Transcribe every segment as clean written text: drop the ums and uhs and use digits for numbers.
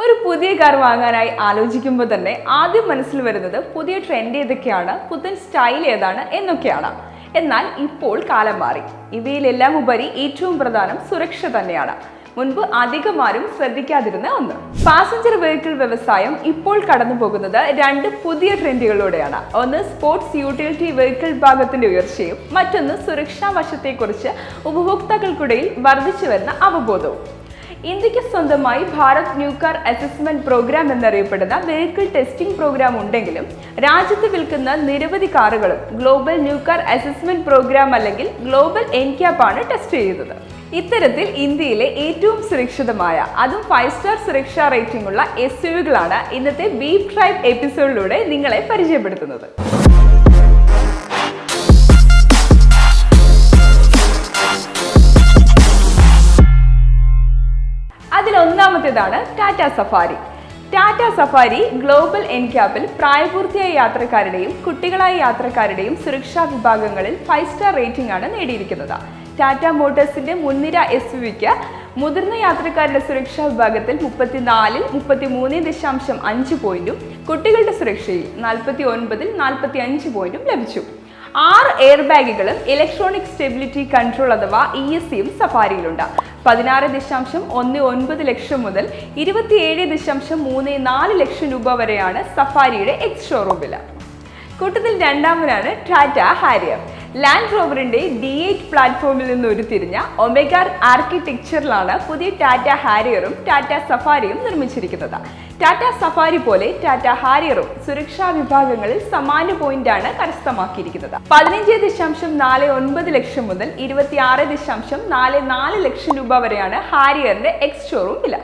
ഒരു പുതിയ കാർ വാങ്ങാനായി ആലോചിക്കുമ്പോൾ തന്നെ ആദ്യം മനസ്സിൽ വരുന്നത് പുതിയ ട്രെൻഡ് ഏതൊക്കെയാണ്, പുത്തൻ സ്റ്റൈൽ ഏതാണ് എന്നൊക്കെയാണ്. എന്നാൽ ഇപ്പോൾ കാലം മാറി. ഇവയിലെല്ലാം ഉപരി ഏറ്റവും പ്രധാനം സുരക്ഷ തന്നെയാണ്. മുൻപ് അധികമാരും ശ്രദ്ധിക്കാതിരുന്ന ഒന്ന്. പാസഞ്ചർ വെഹിക്കിൾ വ്യവസായം ഇപ്പോൾ കടന്നു പോകുന്നത് രണ്ട് പുതിയ ട്രെൻഡുകളിലൂടെയാണ്. ഒന്ന് സ്പോർട്സ് യൂട്ടിലിറ്റി വെഹിക്കിൾ ഭാഗത്തിന്റെ ഉയർച്ചയും മറ്റൊന്ന് സുരക്ഷാ വശത്തെക്കുറിച്ച് ഉപഭോക്താക്കൾക്കിടയിൽ വർദ്ധിച്ചു വരുന്ന അവബോധവും. ഇന്ത്യക്ക് സ്വന്തമായി Bharat new car assessment programme എന്നറിയപ്പെടുന്ന വെഹിക്കിൾ ടെസ്റ്റിംഗ് പ്രോഗ്രാം ഉണ്ടെങ്കിലും രാജ്യത്ത് വിൽക്കുന്ന നിരവധി കാറുകളും global new car assessment programme അല്ലെങ്കിൽ ഗ്ലോബൽ എൻക്യാപ് ആണ് ടെസ്റ്റ് ചെയ്യുന്നത്. ഇത്തരത്തിൽ ഇന്ത്യയിലെ ഏറ്റവും സുരക്ഷിതമായ, അതും 5 സ്റ്റാർ സുരക്ഷാ റേറ്റിംഗ് ഉള്ള SUVകളാണ് ഇന്നത്തെ ബീപ് ഡ്രൈവ് എപ്പിസോഡിലൂടെ നിങ്ങളെ പരിചയപ്പെടുത്തുന്നത്. അതിലൊന്നാമത്തേതാണ് Tata Safari. Tata Safari Global എൻക്യാപിൽ പ്രായപൂർത്തിയായ യാത്രക്കാരുടെയും കുട്ടികളായ യാത്രക്കാരുടെയും സുരക്ഷാ വിഭാഗങ്ങളിൽ 5 സ്റ്റാർ റേറ്റിംഗ് ആണ് നേടിയിരിക്കുന്നത്. ടാറ്റ മോട്ടോഴ്സിന്റെ മുൻനിര SUVക്ക് മുതിർന്ന യാത്രക്കാരുടെ സുരക്ഷാ വിഭാഗത്തിൽ 34-ൽ 33.5 പോയിന്റും കുട്ടികളുടെ സുരക്ഷയിൽ 49-ൽ 45 പോയിന്റും ലഭിച്ചു. 6 എയർ ബാഗുകളും ഇലക്ട്രോണിക് സ്റ്റെബിലിറ്റി കൺട്രോൾ അഥവാ ESCയും സഫാരിയിലുണ്ട്. 16.19 ലക്ഷം മുതൽ 27.34 ലക്ഷം രൂപ വരെയാണ് സഫാരിയുടെ എക്സ് ഷോറൂം വില. കൂട്ടത്തിൽ രണ്ടാമനാണ് ടാറ്റ ഹാരിയർ. ലാൻഡ് റോവറിന്റെ D8 പ്ലാറ്റ്ഫോമിൽ നിന്ന് ഉരുത്തിരിഞ്ഞ ഒമേഗ ആർക്കിടെക്ചറിലാണ് പുതിയ ടാറ്റ ഹാരിയറും ടാറ്റ സഫാരിയും നിർമ്മിച്ചിരിക്കുന്നത്. ടാറ്റ സഫാരി പോലെ ടാറ്റ ഹാരിയറും സുരക്ഷാ വിഭാഗങ്ങളിൽ സമാന പോയിന്റാണ് കരസ്ഥമാക്കിയിരിക്കുന്നത്. 15.49 ലക്ഷം മുതൽ 26.44 ലക്ഷം രൂപ വരെയാണ് ഹാരിയറിന്റെ എക്സ് ഷോറൂം വില.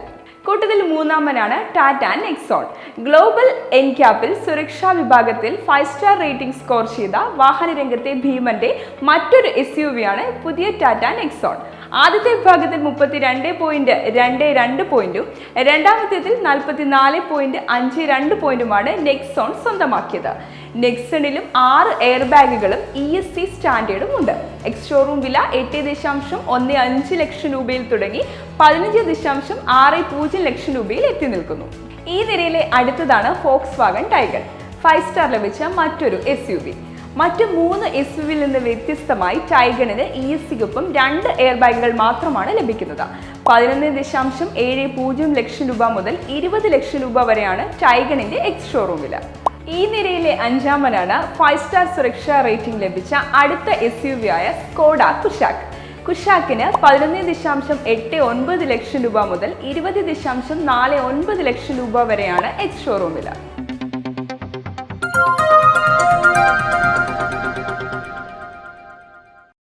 കൂട്ടത്തിൽ മൂന്നാമനാണ് ടാറ്റ നെക്സോൺ. ഗ്ലോബൽ എൻക്യാപിൽ സുരക്ഷാ വിഭാഗത്തിൽ 5 സ്റ്റാർ റേറ്റിംഗ് സ്കോർ ചെയ്ത വാഹന രംഗത്തെ ഭീമന്റെ മറ്റൊരു SUVയാണ് പുതിയ ടാറ്റ നെക്സോൺ. ആദ്യത്തെ വിഭാഗത്തിൽ 32.22 പോയിന്റും രണ്ടാമത്തേതിൽ 44.52 പോയിന്റുമാണ് നെക്സോൺ സ്വന്തമാക്കിയത്. നെക്സണിലും 6 എയർ ബാഗുകളും ESC സ്റ്റാൻഡേർഡും ഉണ്ട്. എക്സ് ഷോറൂം വില 8.15 ലക്ഷം രൂപയിൽ തുടങ്ങി 15.60 ലക്ഷം രൂപയിൽ എത്തി നിൽക്കുന്നു. ഈ നിരയിലെ അടുത്തതാണ് ഫോക്സ് വാഗൺ ടൈഗർ. 5 സ്റ്റാർ ലഭിച്ച മറ്റൊരു SUV. മറ്റു 3 SUVയിൽ നിന്ന് വ്യത്യസ്തമായി ടൈഗണിന് ESCക്കൊപ്പം 2 എയർ ബാഗുകൾ മാത്രമാണ് ലഭിക്കുന്നത്. 11.70 ലക്ഷം രൂപ മുതൽ 20 ലക്ഷം രൂപ വരെയാണ് ടൈഗണിന്റെ എക്സ് ഷോറൂം വില. ഈ നിരയിലെ അഞ്ചാമനാണ് 5 സ്റ്റാർ സുരക്ഷാ റേറ്റിംഗ് ലഭിച്ച അടുത്ത SUV ആയ സ്കോഡ കുഷാക്ക്. കുഷാക്കിന് 11.89 ലക്ഷം രൂപ മുതൽ 20.49 ലക്ഷം രൂപ വരെയാണ് എക്സ് ഷോറൂം വില.